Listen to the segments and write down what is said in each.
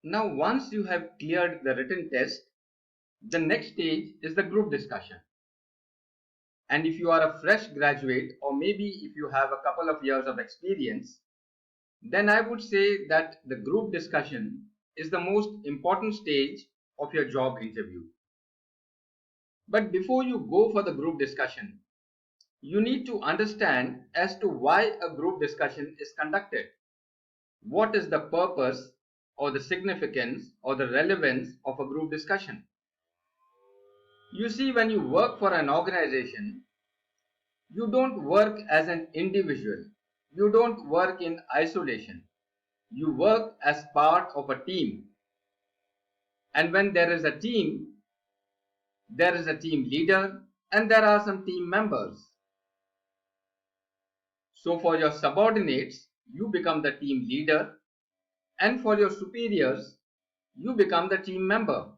Now, once you have cleared the written test, the next stage is the group discussion. And if you are a fresh graduate, or maybe if you have a couple of years of experience, then I would say that the group discussion is the most important stage of your job interview. But before you go for the group discussion, you need to understand as to why a group discussion is conducted. What is the purpose or the significance or the relevance of a group discussion? You see, when you work for an organization, you don't work as an individual. You don't work in isolation. You work as part of a team. And when there is a team, there is a team leader and there are some team members. So for your subordinates, you become the team leader, and for your superiors, you become the team member.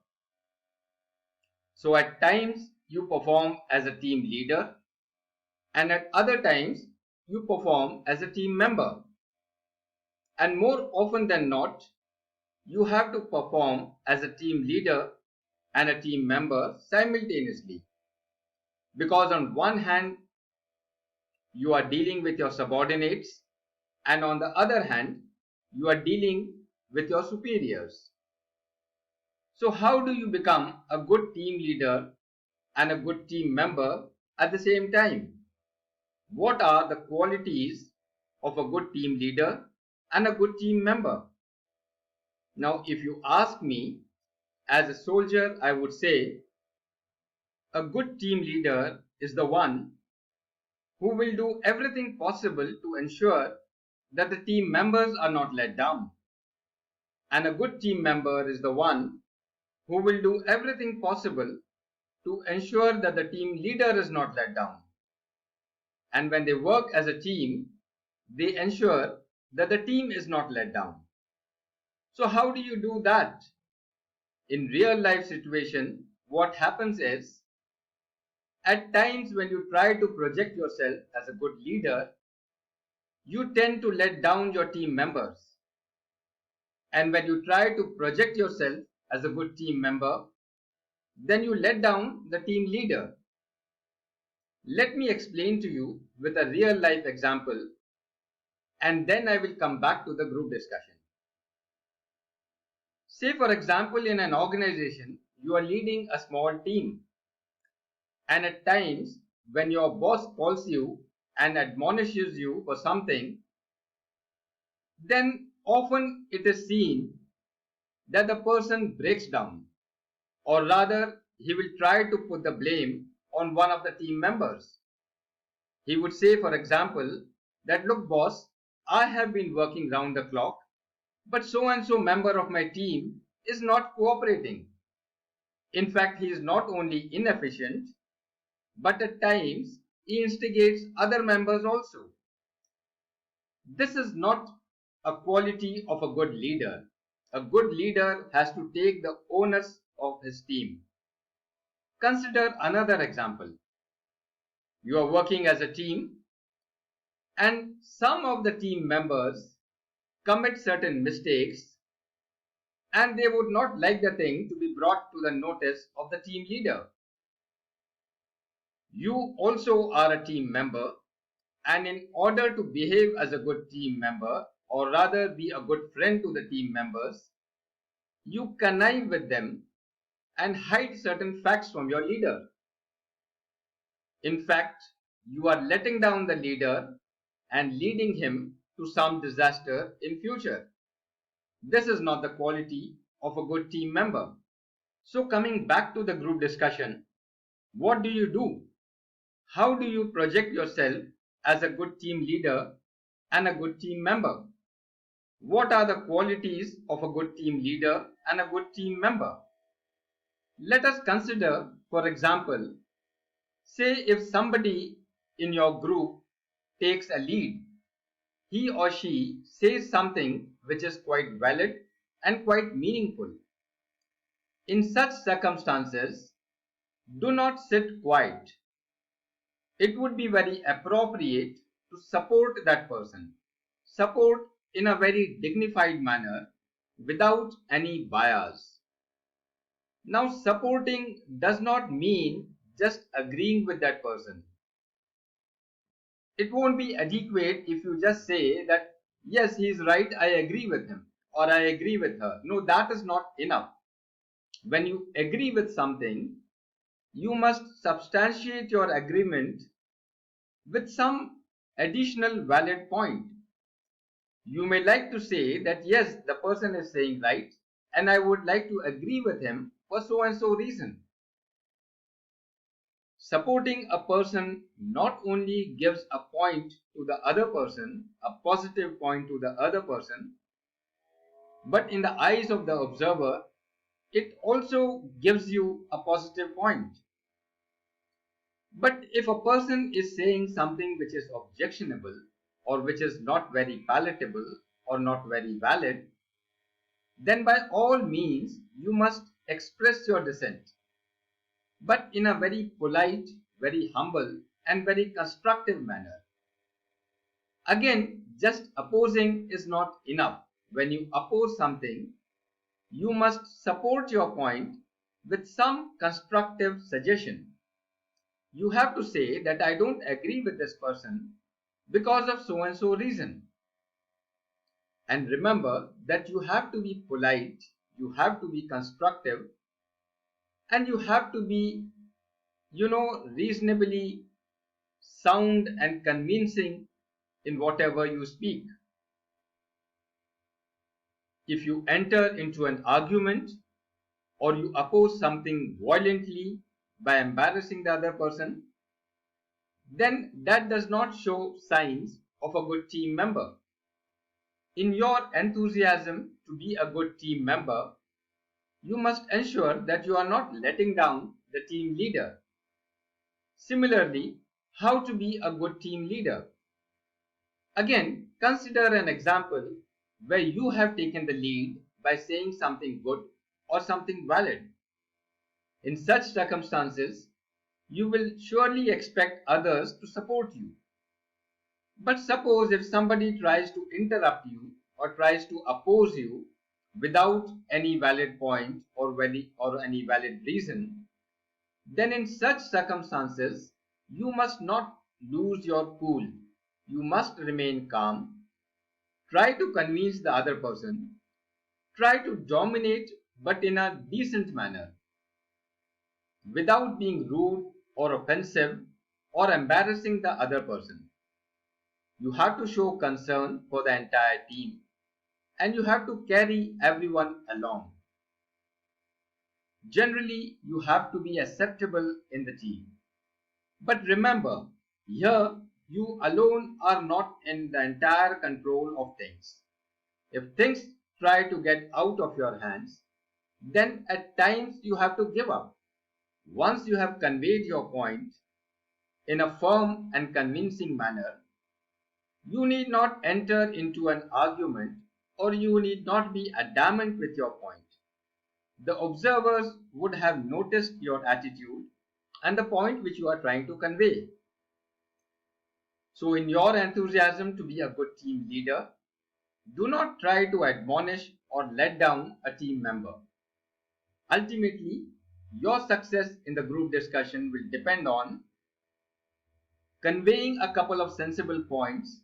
So at times you perform as a team leader, and at other times you perform as a team member. And more often than not, you have to perform as a team leader and a team member simultaneously. Because on one hand, you are dealing with your subordinates, and on the other hand, you are dealing with your superiors. So how do you become a good team leader and a good team member at the same time? What are the qualities of a good team leader and a good team member? Now, if you ask me, as a soldier, I would say a good team leader is the one who will do everything possible to ensure that the team members are not let down. And a good team member is the one who will do everything possible to ensure that the team leader is not let down. And when they work as a team, they ensure that the team is not let down. So how do you do that? In real life situation, what happens is, at times when you try to project yourself as a good leader, you tend to let down your team members. And when you try to project yourself as a good team member, then you let down the team leader. Let me explain to you with a real life example, and then I will come back to the group discussion. Say for example, in an organization, you are leading a small team, and at times when your boss calls you and admonishes you for something, then often it is seen that the person breaks down, or rather he will try to put the blame on one of the team members. He would say, for example, that look boss, I have been working round the clock, but so and so member of my team is not cooperating. In fact, he is not only inefficient, but at times he instigates other members also. This is not a quality of a good leader. A good leader has to take the onus of his team. Consider another example. You are working as a team, and some of the team members commit certain mistakes, and they would not like the thing to be brought to the notice of the team leader. You also are a team member, and in order to behave as a good team member, or rather be a good friend to the team members, you connive with them and hide certain facts from your leader. In fact, you are letting down the leader and leading him to some disaster in future. This is not the quality of a good team member. So coming back to the group discussion, what do you do? How do you project yourself as a good team leader and a good team member? What are the qualities of a good team leader and a good team member? Let us consider, for example, say if somebody in your group takes a lead, he or she says something which is quite valid and quite meaningful. In such circumstances, do not sit quiet. It would be very appropriate to support that person. Support in a very dignified manner without any bias. Now, supporting does not mean just agreeing with that person. It won't be adequate if you just say that, yes, he is right, I agree with him, or I agree with her. No, that is not enough. When you agree with something, you must substantiate your agreement with some additional valid point. You may like to say that, yes, the person is saying right, and I would like to agree with him for so and so reason. Supporting a person not only gives a point to the other person, a positive point to the other person, but in the eyes of the observer, it also gives you a positive point. But if a person is saying something which is objectionable or which is not very palatable or not very valid, then by all means you must express your dissent, but in a very polite, very humble, and very constructive manner. Again, just opposing is not enough. When you oppose something, you must support your point with some constructive suggestion. You have to say that I don't agree with this person because of so and so reason. And remember that you have to be polite, you have to be constructive, and you have to be, reasonably sound and convincing in whatever you speak. If you enter into an argument or you oppose something violently by embarrassing the other person, then that does not show signs of a good team member. In your enthusiasm to be a good team member, you must ensure that you are not letting down the team leader. Similarly, how to be a good team leader? Again, consider an example where you have taken the lead by saying something good or something valid. In such circumstances, you will surely expect others to support you. But suppose if somebody tries to interrupt you or tries to oppose you without any valid point or any valid reason, then in such circumstances, you must not lose your cool. You must remain calm. Try to convince the other person. Try to dominate, but in a decent manner, without being rude or offensive or embarrassing the other person. You have to show concern for the entire team and you have to carry everyone along. Generally, you have to be acceptable in the team. But remember, here you alone are not in the entire control of things. If things try to get out of your hands, then at times you have to give up. Once you have conveyed your point in a firm and convincing manner, you need not enter into an argument or you need not be adamant with your point. The observers would have noticed your attitude and the point which you are trying to convey. So, in your enthusiasm to be a good team leader, do not try to admonish or let down a team member. Ultimately, your success in the group discussion will depend on conveying a couple of sensible points,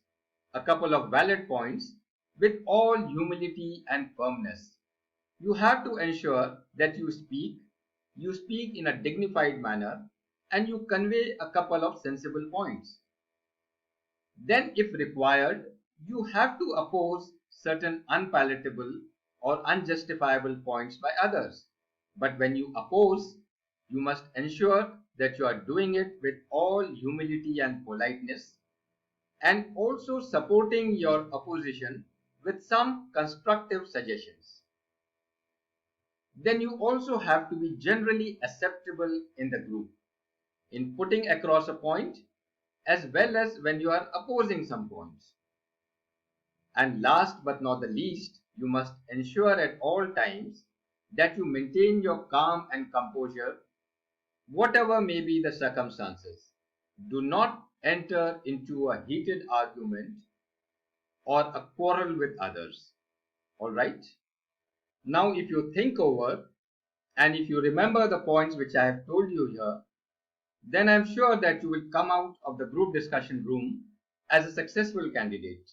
a couple of valid points with all humility and firmness. You have to ensure that you speak in a dignified manner, and you convey a couple of sensible points. Then, if required, you have to oppose certain unpalatable or unjustifiable points by others. But when you oppose, you must ensure that you are doing it with all humility and politeness, and also supporting your opposition with some constructive suggestions. Then you also have to be generally acceptable in the group in putting across a point as well as when you are opposing some points. And last but not the least, you must ensure at all times that you maintain your calm and composure, whatever may be the circumstances. Do not enter into a heated argument or a quarrel with others. All right? Now, if you think over and if you remember the points which I have told you here, then I'm sure that you will come out of the group discussion room as a successful candidate.